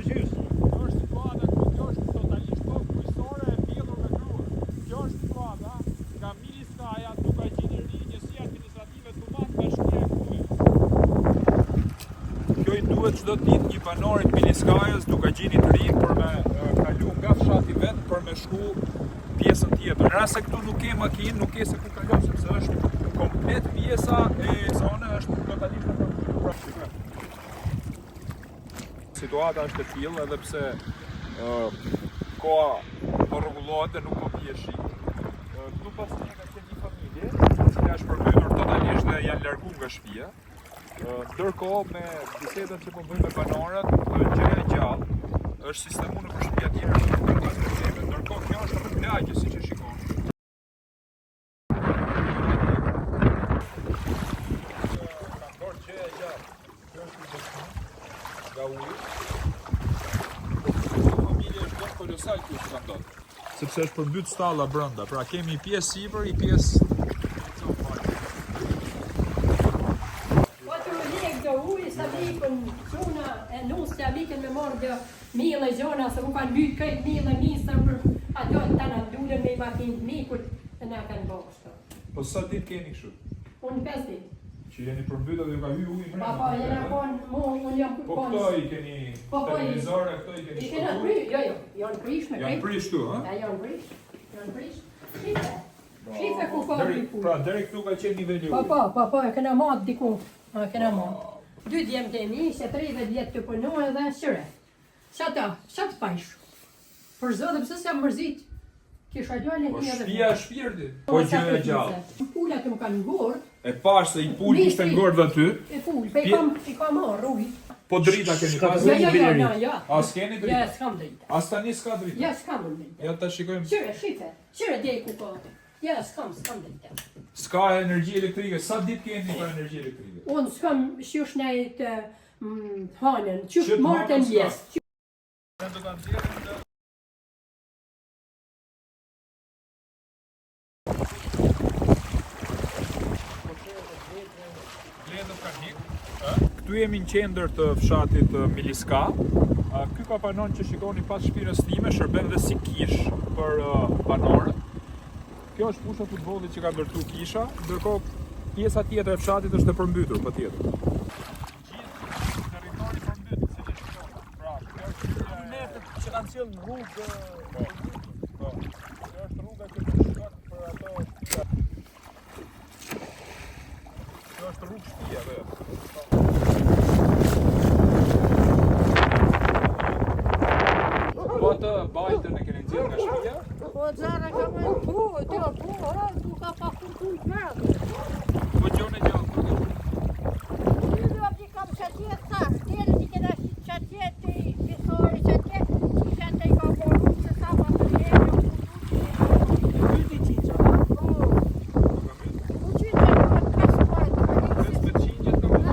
gjysë. Kjo është situata ku kjo është totalisht bujësore e mbjellur me grua. Kjo është situata nga Miliskaja duke gjeni ri njësi administrative të matë bashkia e Kujës. Kjo i duhet çdo ditë një banorit Miliskajës duke gjeni të ri për me kalu nga fshati vetë për me shku pjesën tjetër. Në rast se këtu nuk ke makinë, nuk ke se ku kalon sepse është komplet pjesa e zone është totalisht e përmbajtur. Situata është e tillë edhe pse koha po rregullohet dhe nuk po bie shi. Këtu pas ne ka qenë një familje, e cila është përmbytur totalisht dhe janë larguar nga shtëpia. Ndërkohë me bisedën që po bëjmë me banorët, gjëja e gjallë është sistemu në shtëpia tjetër. Ndërkohë kjo është në plagje siç e shikoni. Nga uji. Familja është bërë kolosal kjo që kanë ndodhur. Sepse është përmbyt stalla brenda. Pra kemi pjesë sipër, i pjesë Nusja vikën me morë dhe mile gjona se u kanë bytë këtë mile misër për ato të në dulën me i makinë të mikut dhe na kanë bështo. Po sa ditë keni kështu? Unë 5 ditë. Që jeni përmbytur dhe ju ka hyrë uji brenda. Po, jena konë, unë jam Po këto i keni televizore, këto i keni shkutur? Jo, janë prish me janë prish tu, ha? Ja, janë prish. Shife ku ka diku. Pra, deri këtu ka qenë niveli uji. Po, e këna matë diku. Këna matë. 2 djemë të mi, se 30 vjetë të punoj edhe shire. Qata, qatë pajsh. Për zë dhe pëse se jam mërzit. Kisha gjallë e Po një edhe. shpia e shpirti. Po gjë e gjallë. Pullat më kanë ngurë. E pash se i pul ishte ngurë dhe ty. E pull, pe i kam marrë ujë. Po drita keni pas. Ja. A s'keni drita? Ja, s'kam drita. As tani s'ka drita? Ja, s'kam drita. Ja ta shikojmë. Qire, shife. Qire djej ku ka. Ja, s'kam drita. S'ka energji elektrike. Sa ditë keni pa energji elektrike? Unë s'kam shjush nejt hanën. Qysh marrë të njës. Këtu jemi në qendër të fshatit Miliska. Ky kapanon që shikoni pas shpirës time shërben dhe si kish për banorët. Kjo është fusha futbollit që ka ndërtu kisha, ndërkohë pjesa tjetër e fshatit është e përmbytur patjetër. Gjithë territori përmbytur, siç e shikoni. Pra, kjo është Që kanë qenë në rrugë. Po. Kjo është rruga që përshkon për ato. Kjo është rrugë shtëpia vetë. Po të bajtën e keni nxjerrë nga shtëpia? Po zara ka me po, tu ka pa kurkull mërë. Po gjone gjallë. Në apë kam qatjet thash, tjere një këna qatjet të i pisori qatjet, që qëtë i ka borë, se sa pa të rejë, Kyti qiqa. u qytë në kasuajt, Vetë qingjet ka bërë.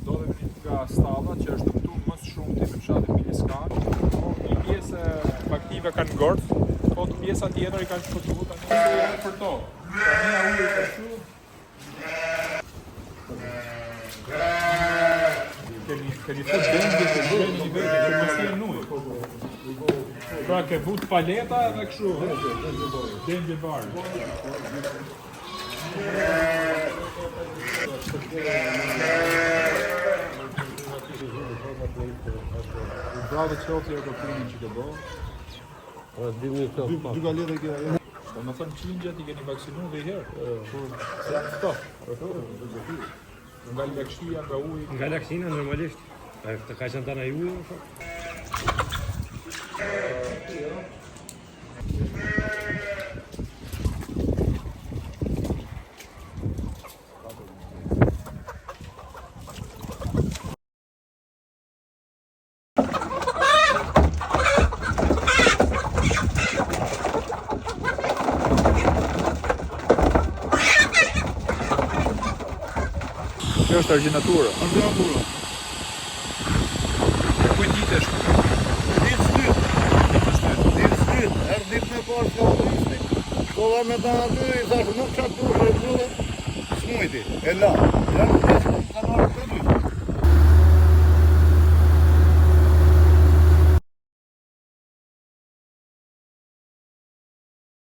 Ndodhemi nga stalla që është këtu më së shumti në fshatin Miliska. Një pjesë aktive kanë ngort, po të pjesa tjetër i kanë shpëtuar tani janë për to. Tani uji ka këtu. Keni fut dendje të bëjnë një vetë që mos keni ujë. Pra ke vut paleta dhe kështu, dendje barë. Bravo qoftë e kopinin që ke bo. Duka letë kjo. Po më thënë qingjet i keni vaksinu dhe i herë. Se janë këto. Nga lagështia, nga uji. Nga laksina normalisht. Të ka qenë tana i ujë. Kjo është arginatura. Arginatura. Kuj ditesh? Ditë shtyt. Erë ditë me pas ka turistik. Kolla me ta aty, i thash nuk qatë duhe, smujti. E la.